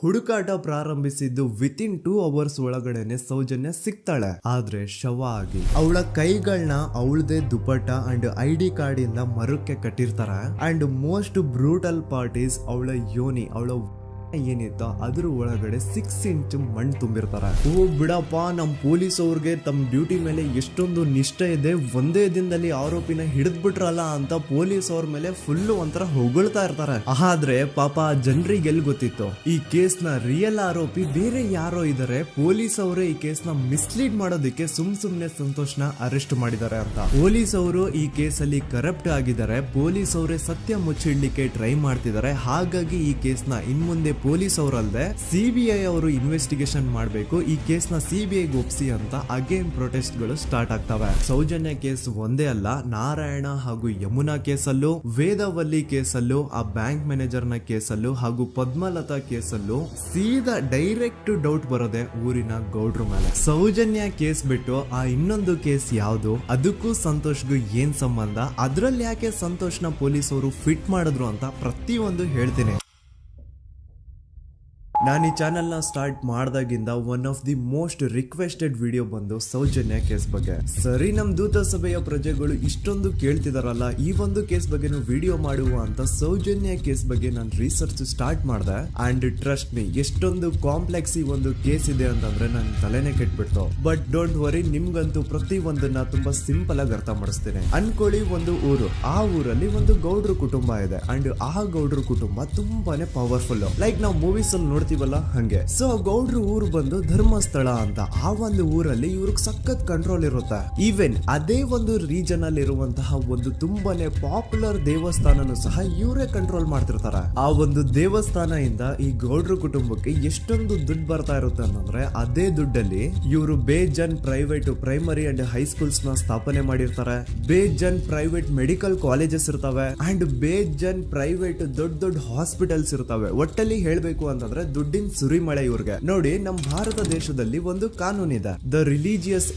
ಹುಡುಕಾಟ ಪ್ರಾರಂಭಿಸಿದ್ದು within 2 hours ಒಳಗಡೆನೆ ಸೌಜನ್ಯ ಸಿಗ್ತಾಳೆ. ಆದ್ರೆ ಶವ ಆಗಿ ಅವಳ ಕೈಗಳನ್ನ ಅವಳದೇ ದುಪಟ್ಟ ಅಂಡ್ ID ಕಾರ್ಡ್ ಇಂದ ಮರಕ್ಕೆ ಕಟ್ಟಿರ್ತಾರೆ. And most brutal part is ಅವಳ ಯೋನಿ, ಅವಳ ಏನಿತ್ತು ಅದ್ರ ಒಳಗಡೆ 6 ಇಂಚ್ ಮಣ್ಣು ತುಂಬಿರ್ತಾರೆ. ಓ ಬಿಡಪ್ಪ, ನಮ್ ಪೊಲೀಸ್ ಅವ್ರಿಗೆ ತಮ್ಮ ಡ್ಯೂಟಿ ಮೇಲೆ ಎಷ್ಟೊಂದು ನಿಷ್ಠೆ ಇದೆ, ಒಂದೇ ದಿನದಲ್ಲಿ ಆರೋಪಿನ ಹಿಡಿದ್ ಬಿಟ್ರಲ್ಲ ಅಂತ ಪೊಲೀಸ್ ಅವ್ರ ಮೇಲೆ ಫುಲ್ ಒಂಥರ ಹೊಗಳ್ತಾ ಇರ್ತಾರೆ. ಆದ್ರೆ ಪಾಪ ಜನರಿಗೆ ಎಲ್ಲಿ ಗೊತ್ತಿತ್ತು ಈ ಕೇಸ್ ನ ರಿಯಲ್ ಆರೋಪಿ ಬೇರೆ ಯಾರೋ ಇದಾರೆ, ಪೊಲೀಸ್ ಅವರೇ ಈ ಕೇಸ್ ನ ಮಿಸ್ಲೀಡ್ ಮಾಡೋದಕ್ಕೆ ಸುಮ್ನೆ ಸಂತೋಷ್ನ ಅರೆಸ್ಟ್ ಮಾಡಿದ್ದಾರೆ ಅಂತ. ಪೊಲೀಸ್ ಅವರು ಈ ಕೇಸ್ ಅಲ್ಲಿ ಕರಪ್ಟ್ ಆಗಿದ್ದಾರೆ, ಪೊಲೀಸ್ ಅವರೇ ಸತ್ಯ ಮುಚ್ಚಿಡ್ಲಿಕ್ಕೆ ಟ್ರೈ ಮಾಡ್ತಿದ್ದಾರೆ. ಹಾಗಾಗಿ ಈ ಕೇಸ್ ನ ಇನ್ಮುಂದೆ ಪೊಲೀಸ್ ಅವರಲ್ಲದೆ CBI ಅವರು ಇನ್ವೆಸ್ಟಿಗೇಷನ್ ಮಾಡಬೇಕು, ಈ ಕೇಸ್ ನ CBI ಒಪ್ಸಿ ಅಂತ ಅಗೇನ್ ಪ್ರೊಟೆಸ್ಟ್ ಗಳು ಸ್ಟಾರ್ಟ್ ಆಗ್ತವೆ. ಸೌಜನ್ಯ ಕೇಸ್ ಒಂದೇ ಅಲ್ಲ, ನಾರಾಯಣ ಹಾಗೂ ಯಮುನಾ ಕೇಸಲ್ಲೂ, ವೇದವಲ್ಲಿ ಕೇಸಲ್ಲೂ, ಆ ಬ್ಯಾಂಕ್ ಮ್ಯಾನೇಜರ್ ನ ಕೇಸಲ್ಲೂ ಹಾಗೂ ಪದ್ಮಲತಾ ಕೇಸಲ್ಲೂ ಸೀದಾ ಡೈರೆಕ್ಟ್ ಡೌಟ್ ಬರೋದೆ ಊರಿನ ಗೌಡ್ರ ಮೇಲೆ. ಸೌಜನ್ಯ ಕೇಸ್ ಬಿಟ್ಟು ಆ ಇನ್ನೊಂದು ಕೇಸ್ ಯಾವುದು, ಅದಕ್ಕೂ ಸಂತೋಷ್ಗೂ ಏನ್ ಸಂಬಂಧ, ಅದ್ರಲ್ಲಿ ಯಾಕೆ ಸಂತೋಷ್ನ ಪೊಲೀಸ್ ಅವರು ಫಿಟ್ ಮಾಡಿದ್ರು ಅಂತ ಪ್ರತಿಯೊಂದು ಹೇಳ್ತೀನಿ. ನಾನು ಈ ಚಾನೆಲ್ ನ ಸ್ಟಾರ್ಟ್ ಮಾಡ್ದಾಗಿಂದ one of the most requested video ಬಂದು ಸೌಜನ್ಯ ಕೇಸ್ ಬಗ್ಗೆ. ಸರಿ, ನಮ್ ದೂತ ಸಭೆಯ ಪ್ರಜೆಗಳು ಇಷ್ಟೊಂದು ಕೇಳ್ತಿದಾರಲ್ಲ, ಈ ಒಂದು ಕೇಸ್ ಬಗ್ಗೆ ವಿಡಿಯೋ ಮಾಡುವ ಅಂತ ಸೌಜನ್ಯ ಕೇಸ್ ಬಗ್ಗೆ ನಾನು ರಿಸರ್ಚ್ ಸ್ಟಾರ್ಟ್ ಮಾಡಿದೆ. ಅಂಡ್ ಟ್ರಸ್ಟ್ ಮೀ, ಎಷ್ಟೊಂದು ಕಾಂಪ್ಲೆಕ್ಸ್ ಈ ಒಂದು ಕೇಸ್ ಇದೆ ಅಂತಂದ್ರೆ ನನ್ ತಲೆನೇ ಕೆಟ್ಬಿಡ್ತು. ಬಟ್ ಡೋಂಟ್ ವರಿ, ನಿಮ್ಗಂತೂ ಪ್ರತಿ ಒಂದನ್ನ ತುಂಬಾ ಸಿಂಪಲ್ ಆಗಿ ಅರ್ಥ ಮಾಡಿಸ್ತೇನೆ. ಅನ್ಕೊಳ್ಳಿ, ಒಂದು ಊರು, ಆ ಊರಲ್ಲಿ ಒಂದು ಗೌಡ್ರ ಕುಟುಂಬ ಇದೆ. ಅಂಡ್ ಆ ಗೌಡ್ರ ಕುಟುಂಬ ತುಂಬಾನೇ ಪವರ್ಫುಲ್, ಲೈಕ್ ನಾವು ಮೂವೀಸ್ ಅಲ್ಲಿ ನೋಡ್ತೀವಲ್ಲ ಹಂಗೆ. ಸೊ ಗೌಡ್ರ ಊರು ಬಂದು ಧರ್ಮಸ್ಥಳ ಅಂತ. ಆ ಒಂದು ಊರಲ್ಲಿ ಇವ್ರಿಗೆ ಸಖತ್ ಕಂಟ್ರೋಲ್ ಇರುತ್ತೆ. ಈವನ್ ಅದೇ ಒಂದು ರೀಜನ್ ಅಲ್ಲಿ ಇರುವಂತಹ ಒಂದು ತುಂಬಾನೇ ಪಾಪ್ಯುಲರ್ ದೇವಸ್ಥಾನನು ಸಹ ಇವರೇ ಕಂಟ್ರೋಲ್ ಮಾಡ್ತಿರ್ತಾರೆ. ಆ ಒಂದು ದೇವಸ್ಥಾನ ಇಂದ ಈ ಗೌಡ್ರ ಕುಟುಂಬಕ್ಕೆ ಎಷ್ಟೊಂದು ದುಡ್ಡು ಬರ್ತಾ ಇರುತ್ತೆ ಅಂತಂದ್ರೆ, ಅದೇ ದುಡ್ಡಲ್ಲಿ ಇವರು ಬೇಜನ್ ಪ್ರೈವೇಟ್ ಪ್ರೈಮರಿ ಅಂಡ್ ಹೈಸ್ಕೂಲ್ಸ್ ನ ಸ್ಥಾಪನೆ ಮಾಡಿರ್ತಾರೆ, ಬೇಜನ್ ಪ್ರೈವೇಟ್ ಮೆಡಿಕಲ್ ಕಾಲೇಜಸ್ ಇರ್ತವೆ, ಅಂಡ್ ಬೇಜನ್ ಪ್ರೈವೇಟ್ ದೊಡ್ಡ ಹಾಸ್ಪಿಟಲ್ಸ್ ಇರ್ತವೆ. ಒಟ್ಟಲ್ಲಿ ಹೇಳ್ಬೇಕು ಅಂತಂದ್ರೆ ದುಡ್ಡಿನ ಸುರಿಮಳೆ ಇವ್ರಿಗೆ. ನೋಡಿ, ನಮ್ಮ ಭಾರತ ದೇಶದಲ್ಲಿ ಒಂದು ಕಾನೂನಿದೆ, ದ ರಿಲಿಜಿಯಸ್